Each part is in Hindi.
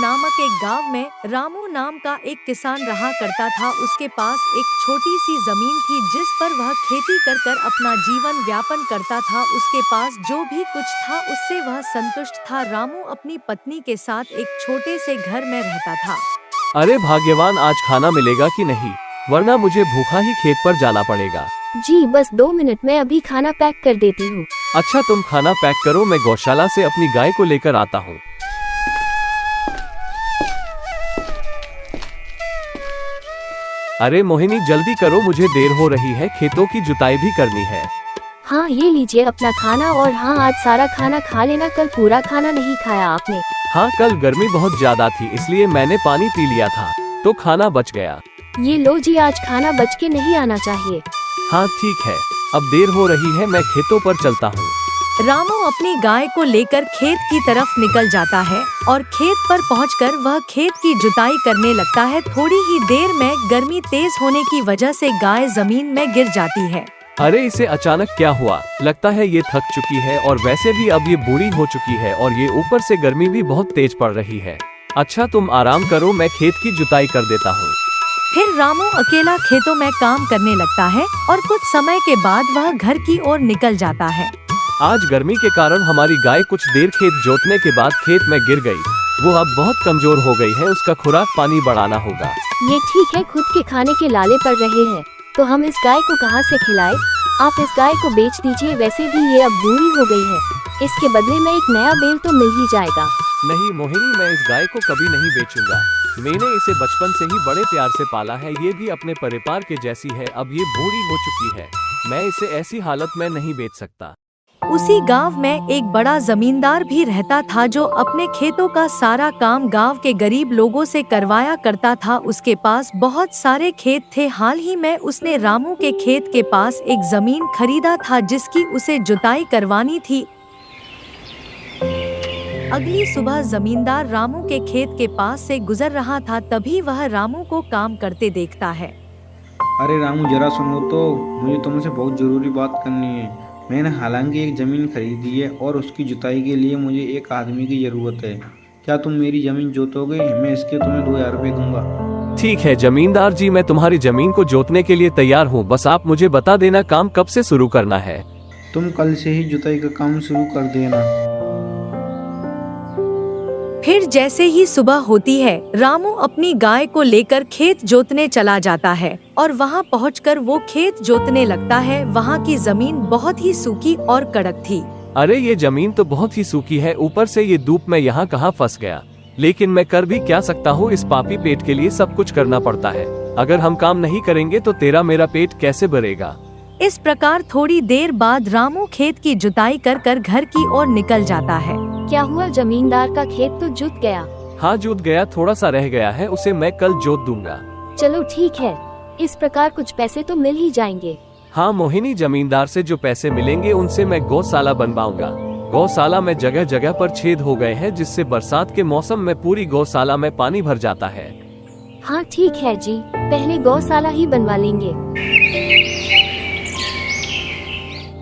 नामक एक गांव में रामू नाम का एक किसान रहा करता था। उसके पास एक छोटी सी जमीन थी जिस पर वह खेती कर अपना जीवन व्यापन करता था। उसके पास जो भी कुछ था उससे वह संतुष्ट था। रामू अपनी पत्नी के साथ एक छोटे से घर में रहता था। अरे भाग्यवान, आज खाना मिलेगा कि नहीं, वरना मुझे भूखा ही खेत पर जाना पड़ेगा। जी बस 2 मिनट में अभी खाना पैक कर देती हूँ। अच्छा तुम खाना पैक करो, मैं गौशाला से अपनी गाय को लेकर आता हूँ। अरे मोहिनी जल्दी करो, मुझे देर हो रही है, खेतों की जुताई भी करनी है। हाँ ये लीजिए अपना खाना, और हाँ आज सारा खाना खा लेना, कल पूरा खाना नहीं खाया आपने। हाँ कल गर्मी बहुत ज्यादा थी इसलिए मैंने पानी पी लिया था तो खाना बच गया। ये लो जी, आज खाना बच के नहीं आना चाहिए। हाँ ठीक है, अब देर हो रही है, मैं खेतों पर चलता हूँ। रामू अपनी गाय को लेकर खेत की तरफ निकल जाता है और खेत पर पहुंचकर वह खेत की जुताई करने लगता है। थोड़ी ही देर में गर्मी तेज होने की वजह से गाय जमीन में गिर जाती है। अरे इसे अचानक क्या हुआ, लगता है ये थक चुकी है और वैसे भी अब ये बूढ़ी हो चुकी है और ये ऊपर से गर्मी भी बहुत तेज पड़ रही है। अच्छा तुम आराम करो, मैं खेत की जुताई कर देता हूँ। फिर रामू अकेला खेतों में काम करने लगता है और कुछ समय के बाद वह घर की ओर निकल जाता है। आज गर्मी के कारण हमारी गाय कुछ देर खेत जोतने के बाद खेत में गिर गई। वो अब बहुत कमजोर हो गई है, उसका खुराक पानी बढ़ाना होगा। ये ठीक है, खुद के खाने के लाले पड़ रहे हैं तो हम इस गाय को कहाँ से खिलाए। आप इस गाय को बेच दीजिए, वैसे भी ये अब बूढ़ी हो गई है, इसके बदले में एक नया बैल तो मिल ही जाएगा। नहीं मोहिनी, मैं इस गाय को कभी नहीं बेचूंगा। मैंने इसे बचपन से ही बड़े प्यार से पाला है, ये भी अपने परिवार के जैसी है। अब ये बूढ़ी हो चुकी है, मैं इसे ऐसी हालत में नहीं बेच सकता। उसी गांव में एक बड़ा जमींदार भी रहता था जो अपने खेतों का सारा काम गांव के गरीब लोगों से करवाया करता था। उसके पास बहुत सारे खेत थे। हाल ही में उसने रामू के खेत के पास एक जमीन खरीदा था जिसकी उसे जुताई करवानी थी। अगली सुबह जमींदार रामू के खेत के पास से गुजर रहा था, तभी वह रामू को काम करते देखता है। अरे रामू जरा सुनो तो, मुझे तुमसे बहुत ज़रूरी बात करनी है। मैंने हालांकि एक ज़मीन खरीदी है और उसकी जुताई के लिए मुझे एक आदमी की ज़रूरत है। क्या तुम मेरी ज़मीन जोतोगे? मैं इसके तुम्हें 2000 रुपये दूंगा। ठीक है जमींदार जी, मैं तुम्हारी जमीन को जोतने के लिए तैयार हूँ, बस आप मुझे बता देना काम कब से शुरू करना है। तुम कल से ही जुताई का काम शुरू कर देना। फिर जैसे ही सुबह होती है, रामू अपनी गाय को लेकर खेत जोतने चला जाता है और वहां पहुंचकर वो खेत जोतने लगता है। वहां की जमीन बहुत ही सूखी और कड़क थी। अरे ये जमीन तो बहुत ही सूखी है, ऊपर से ये धूप में यहाँ कहाँ फंस गया। लेकिन मैं कर भी क्या सकता हूँ, इस पापी पेट के लिए सब कुछ करना पड़ता है। अगर हम काम नहीं करेंगे तो तेरा मेरा पेट कैसे भरेगा। इस प्रकार थोड़ी देर बाद रामू खेत की जुताई कर घर की ओर निकल जाता है। क्या हुआ, जमींदार का खेत तो जुत गया? हाँ जुत गया, थोड़ा सा रह गया है, उसे मैं कल जोत दूंगा। चलो ठीक है, इस प्रकार कुछ पैसे तो मिल ही जाएंगे। हाँ मोहिनी, जमींदार से जो पैसे मिलेंगे उनसे मैं गौशाला बनवाऊंगा। गौशाला में जगह जगह पर छेद हो गए हैं जिससे बरसात के मौसम में पूरी गौशाला में पानी भर जाता है। हाँ ठीक है जी, पहले गौशाला ही बनवा लेंगे।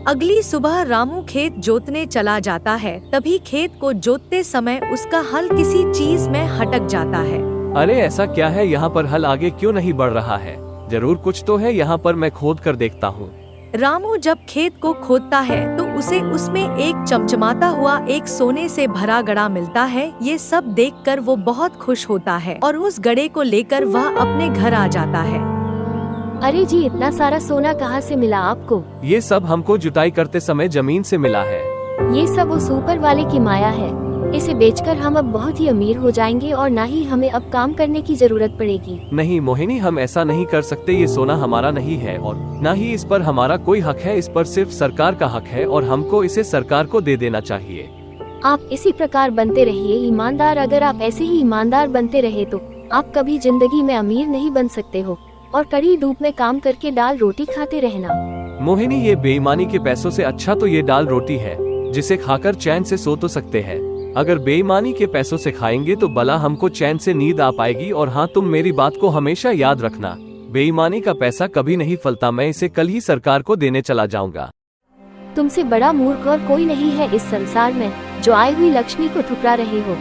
अगली सुबह रामू खेत जोतने चला जाता है, तभी खेत को जोतते समय उसका हल किसी चीज में हटक जाता है। अरे ऐसा क्या है, यहाँ पर हल आगे क्यों नहीं बढ़ रहा है? जरूर कुछ तो है यहाँ पर, मैं खोद कर देखता हूँ। रामू जब खेत को खोदता है तो उसे उसमें एक चमचमाता हुआ एक सोने से भरा घड़ा मिलता है। ये सब देखकर वो बहुत खुश होता है और उस घड़े को लेकर वह अपने घर आ जाता है। अरे जी, इतना सारा सोना कहाँ से मिला आपको? ये सब हमको जुताई करते समय जमीन से मिला है। ये सब उस ऊपर वाले की माया है। इसे बेचकर हम अब बहुत ही अमीर हो जाएंगे और ना ही हमें अब काम करने की जरूरत पड़ेगी। नहीं मोहिनी, हम ऐसा नहीं कर सकते, ये सोना हमारा नहीं है और ना ही इस पर हमारा कोई हक है। इस पर सिर्फ सरकार का हक है और हमको इसे सरकार को दे देना चाहिए। आप इसी प्रकार बनते रहिए ईमानदार। अगर आप ऐसे ही ईमानदार बनते रहे तो आप कभी जिंदगी में अमीर नहीं बन सकते हो और कड़ी धूप में काम करके दाल रोटी खाते रहना। मोहिनी, ये बेईमानी के पैसों से अच्छा तो ये दाल रोटी है जिसे खाकर चैन से सो तो सकते हैं। अगर बेईमानी के पैसों से खाएंगे तो भला हमको चैन से नींद आ पाएगी। और हाँ, तुम मेरी बात को हमेशा याद रखना, बेईमानी का पैसा कभी नहीं फलता। मैं इसे कल ही सरकार को देने चला जाऊंगा। तुमसे बड़ा मूर्ख और कोई नहीं है इस संसार में जो आई हुई लक्ष्मी को ठुकरा रहे हो।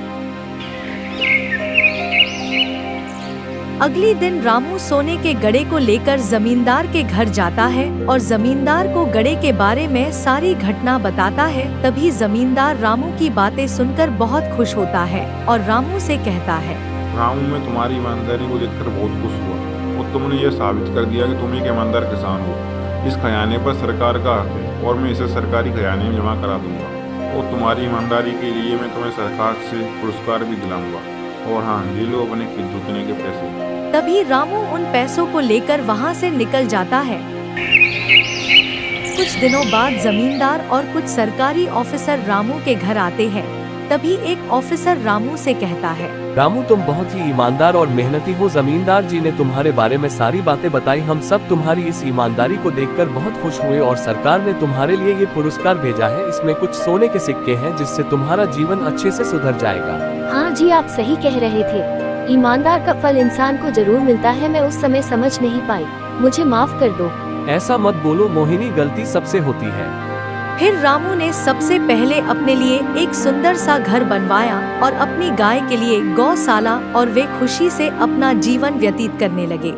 अगले दिन रामू सोने के गड़े को लेकर जमींदार के घर जाता है और जमींदार को गड़े के बारे में सारी घटना बताता है। तभी जमींदार रामू की बातें सुनकर बहुत खुश होता है और रामू से कहता है, रामू, मैं तुम्हारी ईमानदारी को देखकर बहुत खुश हुआ और तुमने ये साबित कर दिया कि तुम एक ईमानदार किसान हो। इस खजाने पर सरकार का हक है और मैं इसे सरकारी खजाने में जमा करा दूंगा और तुम्हारी ईमानदारी के लिए मैं तुम्हें सरकार से पुरस्कार भी दिलाऊंगा। और हाँ, ले लो अपने खेत जोतने के पैसे। तभी रामू उन पैसों को लेकर वहाँ से निकल जाता है। कुछ दिनों बाद जमींदार और कुछ सरकारी ऑफिसर रामू के घर आते हैं। तभी एक ऑफिसर रामू से कहता है, रामू, तुम बहुत ही ईमानदार और मेहनती हो। जमींदार जी ने तुम्हारे बारे में सारी बातें बताई। हम सब तुम्हारी इस ईमानदारी को देखकर बहुत खुश हुए और सरकार ने तुम्हारे लिए ये पुरस्कार भेजा है। इसमें कुछ सोने के सिक्के हैं जिससे तुम्हारा जीवन अच्छे से सुधर जाएगा। हाँ जी, आप सही कह रहे थे। ईमानदार का फल इंसान को जरूर मिलता है। मैं उस समय समझ नहीं पाई, मुझे माफ कर दो। ऐसा मत बोलो मोहिनी, गलती सबसे होती है। फिर रामू ने सबसे पहले अपने लिए एक सुंदर सा घर बनवाया और अपनी गाय के लिए गौशाला और वे खुशी से अपना जीवन व्यतीत करने लगे।